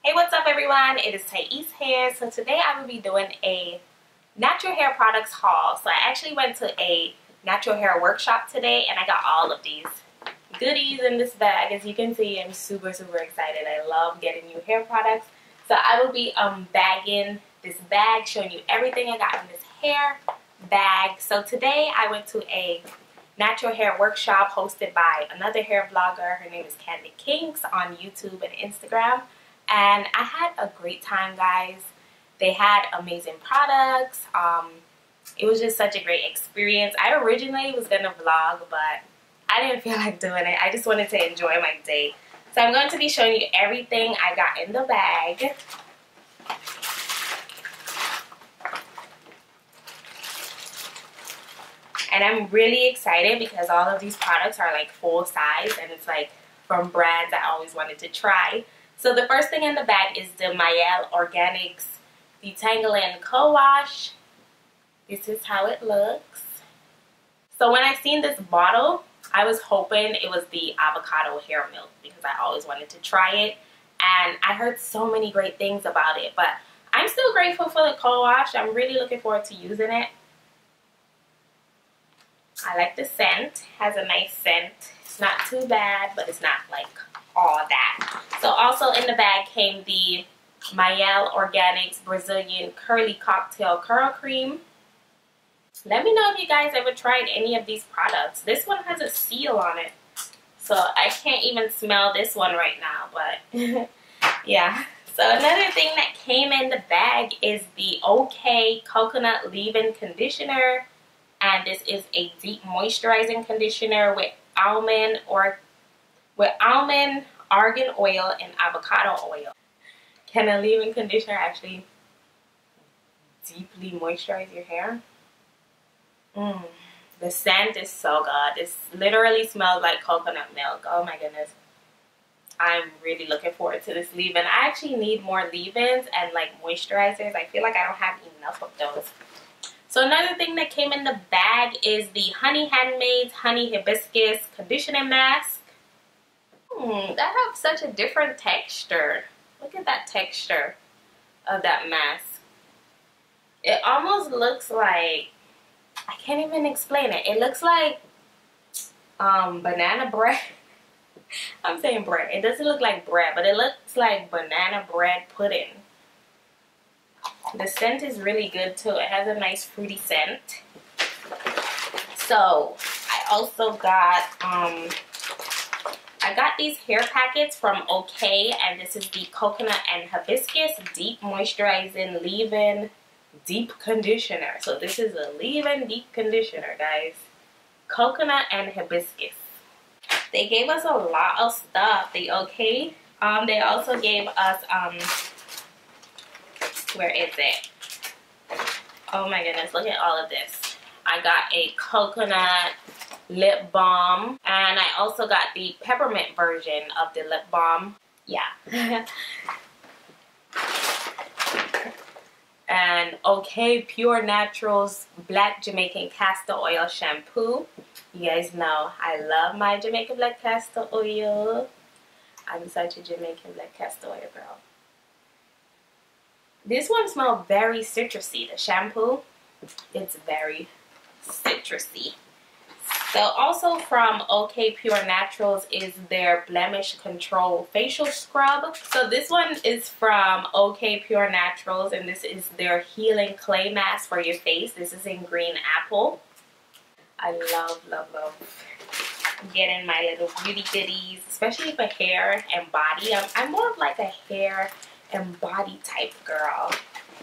Hey, what's up everyone? It is Thais here. So today I will be doing a natural hair products haul. So I actually went to a natural hair workshop today and I got all of these goodies in this bag. As you can see, I'm super excited. I love getting new hair products. So I will be bagging this bag, showing you everything I got in this hair bag. So today I went to a natural hair workshop hosted by another hair blogger. Her name is Candy Kinks on YouTube and Instagram. And I had a great time, guys. They had amazing products. It was just such a great experience. I originally was going to vlog, but I didn't feel like doing it. I just wanted to enjoy my day. So I'm going to be showing you everything I got in the bag. And I'm really excited because all of these products are like full size and it's like from brands I always wanted to try. So the first thing in the bag is the Mielle Organics Detangling Co-Wash. This is how it looks. So when I seen this bottle, I was hoping it was the avocado hair milk because I always wanted to try it. And I heard so many great things about it. But I'm still grateful for the co-wash. I'm really looking forward to using it. I like the scent. It has a nice scent. It's not too bad, but it's not like all that. So also in the bag came the Mielle Organics Brazilian Curly Cocktail Curl Cream. Let me know if you guys ever tried any of these products. This one has a seal on it, so I can't even smell this one right now, but yeah. So another thing that came in the bag is the OK Coconut Leave-In Conditioner, and this is a deep moisturizing conditioner with almond, argan oil, and avocado oil. Can a leave-in conditioner actually deeply moisturize your hair? The scent is so good. This literally smells like coconut milk. Oh my goodness. I'm really looking forward to this leave-in. I actually need more leave-ins and like moisturizers. I feel like I don't have enough of those. So another thing that came in the bag is the Handmade Honey Hibiscus Conditioning Mask. That has such a different texture. Look at that texture of that mask. It almost looks like, I can't even explain it. It looks like banana bread. I'm saying bread. It doesn't look like bread, but it looks like banana bread pudding. The scent is really good too. It has a nice fruity scent. So I also got I got these hair packets from OK, and this is the Coconut and Hibiscus Deep Moisturizing Leave-In Deep Conditioner. So this is a leave-in deep conditioner, guys. Coconut and hibiscus. They gave us a lot of stuff. The OK. They also gave us where is it? Oh my goodness, look at all of this. I got a coconut lip balm, and I also got the peppermint version of the lip balm. Yeah. And OK Pure Naturals Black Jamaican Castor Oil Shampoo. You guys know I love my Jamaican Black Castor Oil. I'm such a Jamaican Black Castor Oil girl. This one smells very citrusy. The shampoo, it's very citrusy. So also from OK Pure Naturals is their Blemish Control Facial Scrub. So this one is from OK Pure Naturals, and this is their Healing Clay Mask for your face. This is in green apple. I love getting my little beauty goodies, especially for hair and body. I'm more of like a hair and body type girl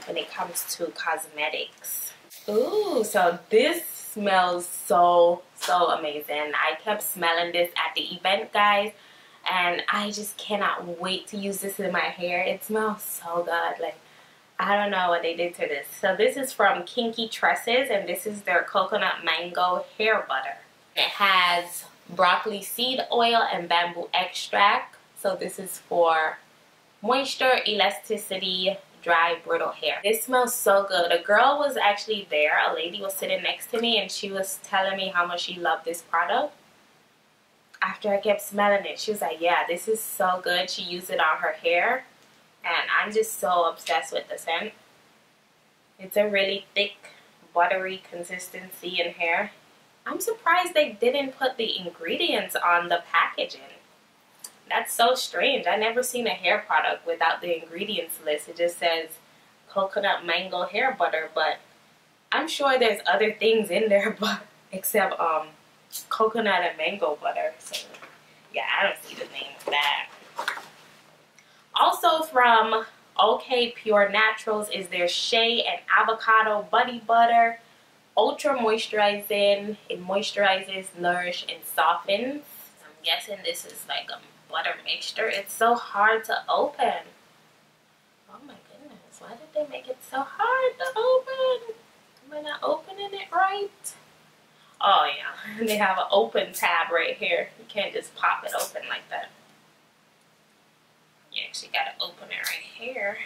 when it comes to cosmetics. Ooh, so this smells so amazing. I kept smelling this at the event, guys, and I just cannot wait to use this in my hair. It smells so good. Like, I don't know what they did to this. So this is from Kinky Tresses, and this is their coconut mango hair butter. It has broccoli seed oil and bamboo extract. So this is for moisture, elasticity, dry, brittle hair. This smells so good. A girl was actually there. A lady was sitting next to me, and she was telling me how much she loved this product. After I kept smelling it, she was like, yeah, this is so good. She used it on her hair. and I'm just so obsessed with the scent. It's a really thick, buttery consistency in here. I'm surprised they didn't put the ingredients on the packaging. That's so strange. I never seen a hair product without the ingredients list. It just says coconut mango hair butter, but I'm sure there's other things in there but except coconut and mango butter. So yeah, I don't see the name of that. Also from OK Pure Naturals is their shea and avocado body butter. Ultra moisturizing. It moisturizes, nourishes, and softens. I'm guessing this is like a butter mixture. It's so hard to open. Oh my goodness, why did they make it so hard to open? Am I not opening it right? Oh yeah, they have an open tab right here. You can't just pop it open like that. You actually gotta open it right here.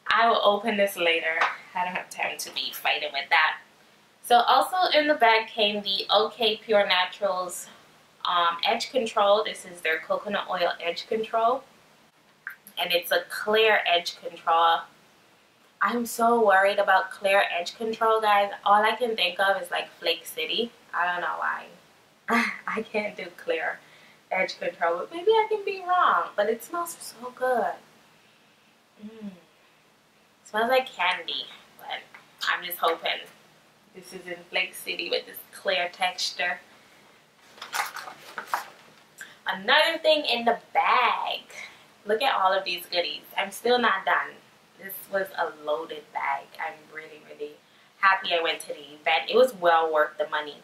I will open this later. I don't have time to be fighting with that. So also in the bag came the OK Pure Naturals edge control. This is their coconut oil edge control, and it's a clear edge control. I'm so worried about clear edge control, guys. All I can think of is like Flake City. I don't know why. I can't do clear edge control, but maybe I can be wrong. But it smells so good. Smells like candy, but I'm just hoping this is in Flake City with this clear texture. Another thing in the bag. Look at all of these goodies. I'm still not done. This was a loaded bag. I'm really, really happy I went to the event. It was well worth the money.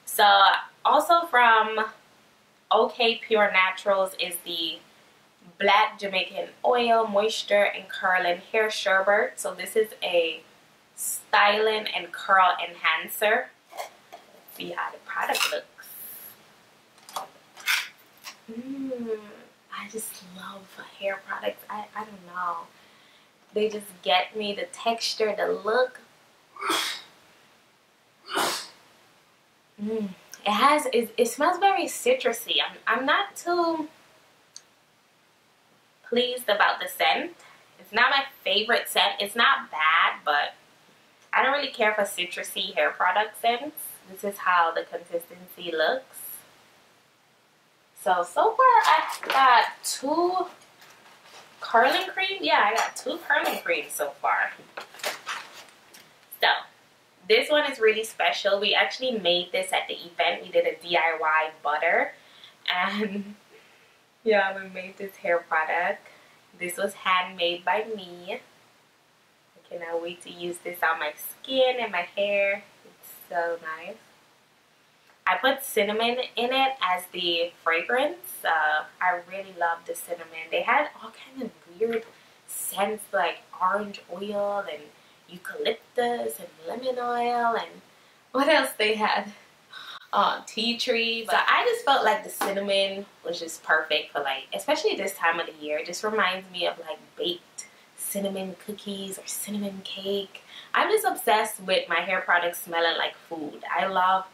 So also from OK Pure Naturals is the Blab Jamaican Oil Moisture and Curling Hair Sherbet. So this is a styling and curl enhancer. Let's see how the product looks. I just love hair products. I don't know. They just get me. The texture, the look. It smells very citrusy. I'm not too pleased about the scent. It's not my favorite scent. It's not bad, but I don't really care for citrusy hair product scents. This is how the consistency looks. So far I got 2 curling cream. Yeah, I got 2 curling creams so far. So this one is really special. We actually made this at the event. We did a DIY butter, and yeah, we made this hair product. This was handmade by me. I cannot wait to use this on my skin and my hair. It's so nice. I put cinnamon in it as the fragrance. I really love the cinnamon. They had all kinds of weird scents like orange oil and eucalyptus and lemon oil, and what else they had? Tea tree. So I just felt like the cinnamon was just perfect for like, especially this time of the year. It just reminds me of like baked cinnamon cookies or cinnamon cake. I'm just obsessed with my hair products smelling like food. I love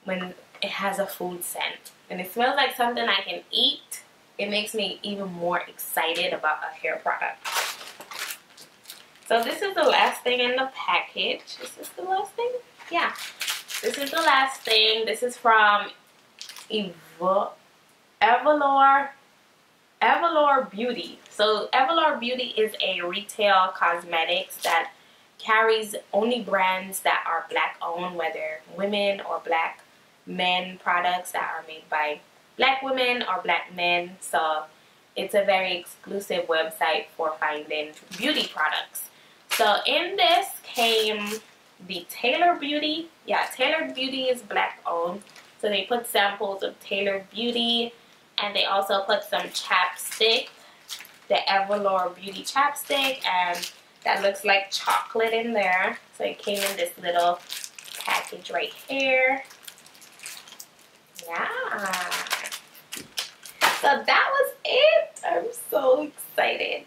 when it has a food scent and it smells like something I can eat. It makes me even more excited about a hair product. So this is the last thing in the package. Is this the last thing? Yeah. This is the last thing. This is from Evalor Beauty. So Evalor Beauty is a retail cosmetics that carries only brands that are black owned, whether women or black men products that are made by black women or black men. So it's a very exclusive website for finding beauty products. So in this came the Tailored Beauty. Yeah, Tailored Beauty is black owned. So they put samples of Tailored Beauty, and they also put some chapstick, the Evalor Beauty chapstick, and that looks like chocolate in there. So it came in this little package right here. Yeah. So that was it. I'm so excited.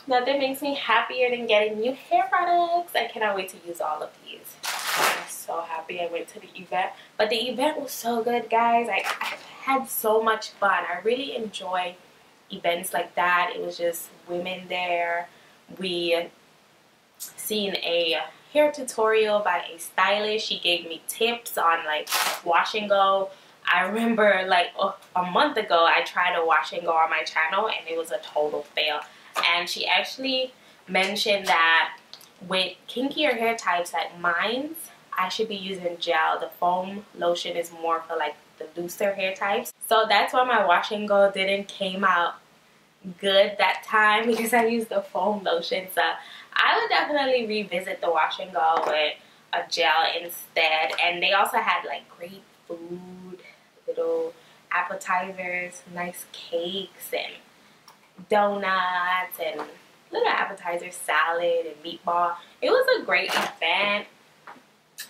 Nothing makes me happier than getting new hair products. I cannot wait to use all of these. I'm so happy I went to the event. But the event was so good, guys. I had so much fun. I really enjoy events like that. It was just women there. We seen a hair tutorial by a stylist. She gave me tips on like wash and go. I remember like a month ago I tried a wash and go on my channel and it was a total fail. And she actually mentioned that with kinkier hair types like mine's, I should be using gel. The foam lotion is more for like the looser hair types. So that's why my wash and go didn't came out good that time, because I used the foam lotion. So I would definitely revisit the wash and go with a gel instead. And they also had like great food, little appetizers, nice cakes and donuts and little appetizer salad and meatball. It was a great event.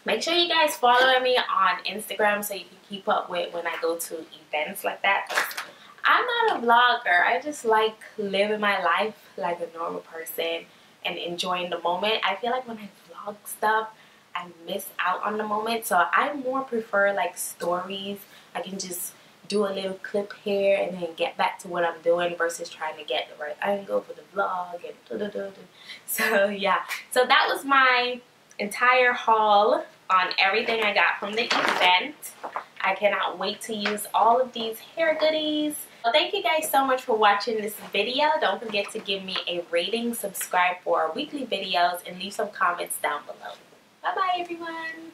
Make sure you guys follow me on Instagram so you can keep up with when I go to events like that. 'Cause I'm not a vlogger. I just like living my life like a normal person and enjoying the moment. I feel like when I vlog stuff, I miss out on the moment. So I more prefer like stories. I can just do a little clip here and then get back to what I'm doing versus trying to get the right angle for the vlog and So yeah, so that was my entire haul on everything I got from the event. I cannot wait to use all of these hair goodies. Well, thank you guys so much for watching this video. Don't forget to give me a rating, subscribe for our weekly videos, and leave some comments down below. Bye bye everyone.